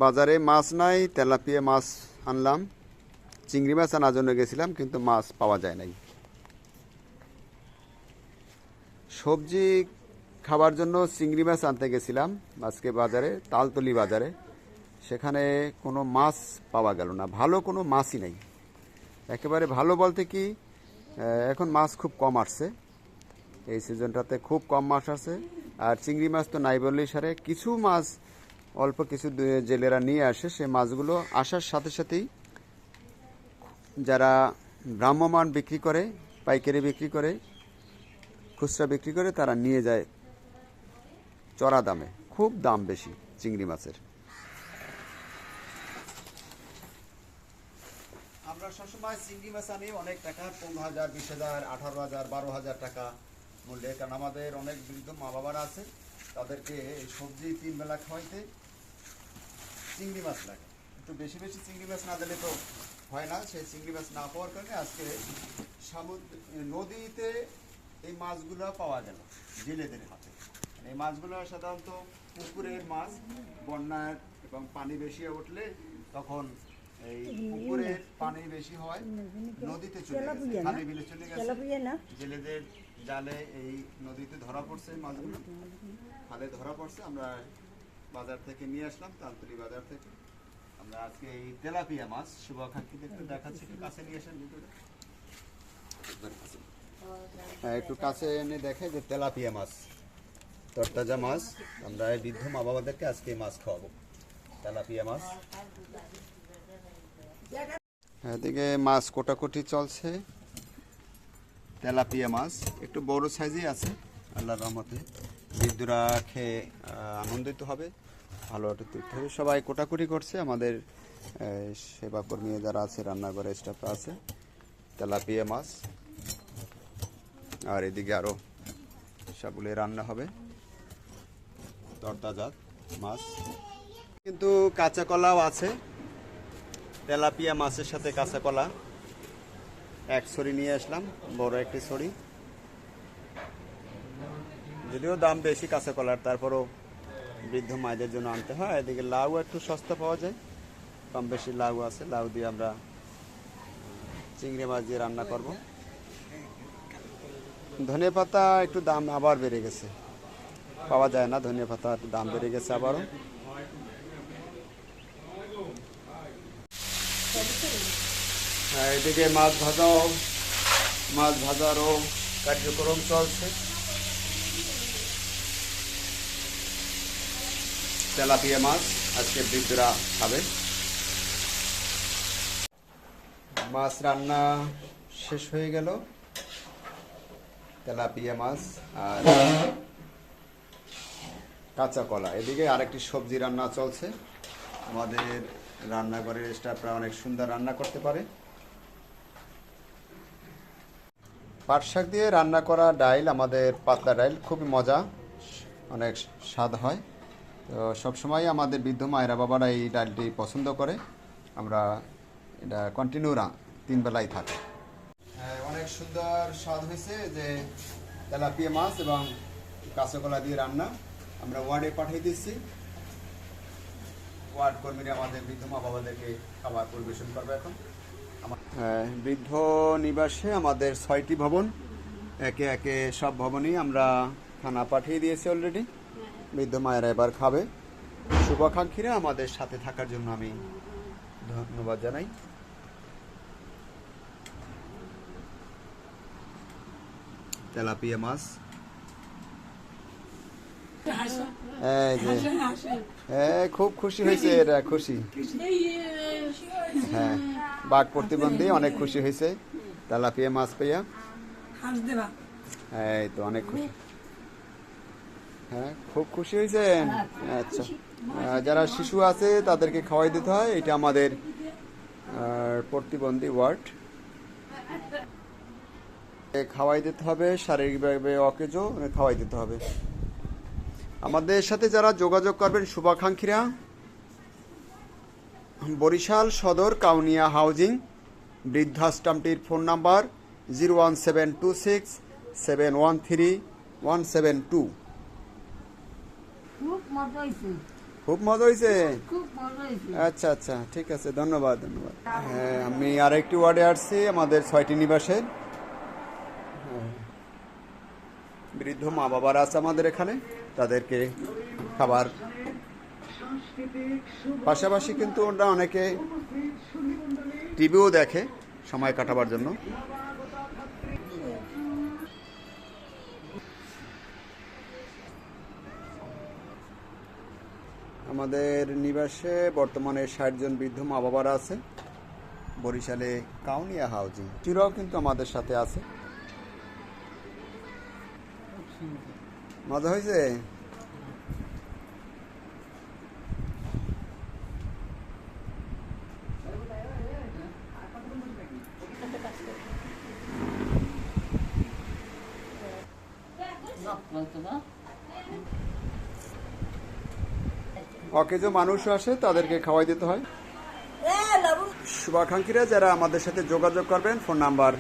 বাজারে মাছ নাই, তেলাপিয়া মাছ আনলাম। চিংড়ি মাছ আনার জন্য গেছিলাম, কিন্তু মাছ পাওয়া যায় নাই। সবজি খাবার জন্য চিংড়ি মাছ আনতে গেছিলাম আজকে বাজারে, তালতলি বাজারে। সেখানে কোনো মাছ পাওয়া গেল না, ভালো কোনো মাছই নেই। একেবারে ভালো বলতে কি, এখন মাছ খুব কম আসছে, এই সিজনটাতে খুব কম মাছ আছে। আর চিংড়ি মাছ তো নাই বললেই সারে। কিছু মাছ অল্প কিছু জেলেরা নিয়ে আসে, সে মাছগুলো আসার সাথে সাথেই যারা ভ্রাম্যমাণ বিক্রি করে, পাইকারি বিক্রি করে, খুচরা বিক্রি করে, তারা নিয়ে যায় চড়া দামে। খুব দাম বেশি চিংড়ি মাছের। আমরা সবসময় চিংড়ি মাছ আনি অনেক টাকা, 15,000, 20,000, 18,000, 12,000 টাকা মূল্যে। কারণ আমাদের অনেক বৃদ্ধ মা বাবারা আছে, তাদেরকে এই সবজি 3 বেলা খাওয়াইতে চিংড়ি মাছ লাগে। একটু বেশি বেশি চিংড়ি মাছ না দিলে তো হয় না। সেই চিংড়ি মাছ না পাওয়ার কারণে আজকে নদীতে এই মাছগুলো পাওয়া গেল জেলেদের হাতে। এই মাছগুলো সাধারণত পুকুরের মাছ, বন্যার এবং পানি বেশি উঠলে তখন এই পুকুরের পানি বেশি হয়, নদীতে চলে গেছে, খালে বিলে চলে গেছে। জেলেদের জালে এই নদীতে ধরা পড়ছে, মাছগুলো খালে ধরা পড়ছে। আমরা বাজার থেকে নিয়ে আসলাম, তালতলি বাজার থেকে। আমরা আজকে এই তেলাপিয়া মাছ শুভাকাঙ্ক্ষীদের একটু দেখাচ্ছি। একটু কাছে নিয়ে আসেন ভিতরে, একটু কাছে এনে দেখে যে তেলাপিয়া মাছ, তরতাজা মাছ। আমরা এই বৃদ্ধ মা বাবাদেরকে আজকে মাছ খাওয়াবো, তেলাপিয়া মাছ। এদিকে মাছ কোটাকুটি চলছে। তেলাপিয়া মাছ একটু বড় সাইজই আছে, আল্লাহর রহমতে। বৃদ্ধরা খেয়ে আনন্দিত হবে, ভালো একটা তৃপ্তি হবে। সবাই কোটাকুটি করছে, আমাদের সেবাকর্মী যারা আছে, রান্নাঘরে স্টাফরা আছে। তেলাপিয়া মাছ, আর এদিকে আরও সবগুলো রান্না হবে, তরতাজা মাছ। কিন্তু কাঁচা কলাও আছে, তেলাপিয়া মাছের সাথে কাঁচা কলা। এক ছড়ি নিয়ে আসলাম, বড় একটি ছড়ি। যদিও দাম বেশি কাঁচা কলার, তারপরও বৃদ্ধ মায়েদের জন্য আনতে হয়। এদিকে লাউ একটু সস্তা পাওয়া যায়, কম বেশি লাউ আছে। লাউ দিয়ে আমরা চিংড়ি মাছ দিয়ে রান্না করব। ধনে পাতা একটু দাম আবার বেড়ে গেছে, পাওয়া যায় না। ধনে পাতা একটু দাম বেড়ে গেছে আবারও। এদিকে মাছ ভাজারও কার্যক্রম চলছে। তেলাপিয়া মাছ আজকে বৃদ্ধরা খাবে। মাছ রান্না শেষ হয়ে গেল, তেলাপিয়া মাছ আর কাঁচা কলা। এদিকে আরেকটি সবজি রান্না চলছে। আমাদের রান্নাঘরের স্টাফরা অনেক সুন্দর রান্না করতে পারে। পাট শাক দিয়ে রান্না করা ডাইল, আমাদের পাতলা ডাইল, খুবই মজা, অনেক স্বাদ হয়। তো সবসময় আমাদের বৃদ্ধ মায়েরা বাবারা এই ডালটি পছন্দ করে। আমরা এটা কন্টিনিউ 3 বেলাই থাকে। অনেক সুন্দর স্বাদ হয়েছে যে তেলাপিয়া মাছ এবং কাঁচা কলা দিয়ে রান্না। আমরা ওয়ার্ডে পাঠিয়ে দিচ্ছি, ওয়ার্ড কর্মীরা আমাদের বৃদ্ধ মা বাবাদেরকে খাবার পরিবেশন করবে। এখন বৃদ্ধ নিবাসে আমাদের 6টি ভবন, একে একে সব ভবনই আমরা খানা পাঠিয়ে দিয়েছি অলরেডি। বৃদ্ধ মায়েরা এবার খাবে। শুভাকাঙ্ক্ষীরা আমাদের সাথে থাকার জন্য আমি ধন্যবাদ জানাই। তেলাপিয়া মাছ, খুব খুশি হয়েছে, এরা খুশি। হ্যাঁ, বাঘ প্রতিবন্ধী অনেক খুশি হয়েছে তেলাপিয়া মাছ পেয়ে। এই তো অনেক খুশি। হ্যাঁ, খুব খুশি হয়েছে। আচ্ছা, যারা শিশু আছে তাদেরকে খাওয়াই দিতে হয়। এটা আমাদের প্রতিবন্ধী ওয়ার্ড, খাওয়াই দিতে হবে, শারীরিকভাবে অকেজো খাওয়াই দিতে হবে। আমাদের সাথে যারা যোগাযোগ করবেন শুভাকাঙ্ক্ষীরা, বরিশাল সদর কাউনিয়া হাউজিং, বৃদ্ধাশ্রমটির ফোন নাম্বার 01726 713 172। খুব মজা হয়েছে। খুব মজা হয়েছে। আচ্ছা আচ্ছা, ঠিক আছে, ধন্যবাদ ধন্যবাদ। হ্যাঁ, আমি আরেকটি ওয়ার্ডে আসছি, আমাদের 6টি নিবাসের। হ্যাঁ, বৃদ্ধ মা বাবারা আছে আমাদের এখানে, তাদেরকে খাবার, পাশাপাশি কিন্তু ওরা অনেকে টিভিও দেখে সময় কাটাবার জন্য। আমাদের নিবাসে বর্তমানে 60 জন বৃদ্ধ মা বাবারা আছে। বরিশালে কাউনিয়া হাউজিং চিরাও কিন্তু আমাদের সাথে আছে। মজা হয়েছে। অকেজো মানুষও আসে, তাদেরকে খাওয়াই দিতে হয়। শুভাকাঙ্ক্ষীরা যারা আমাদের সাথে যোগাযোগ করবেন, ফোন নাম্বার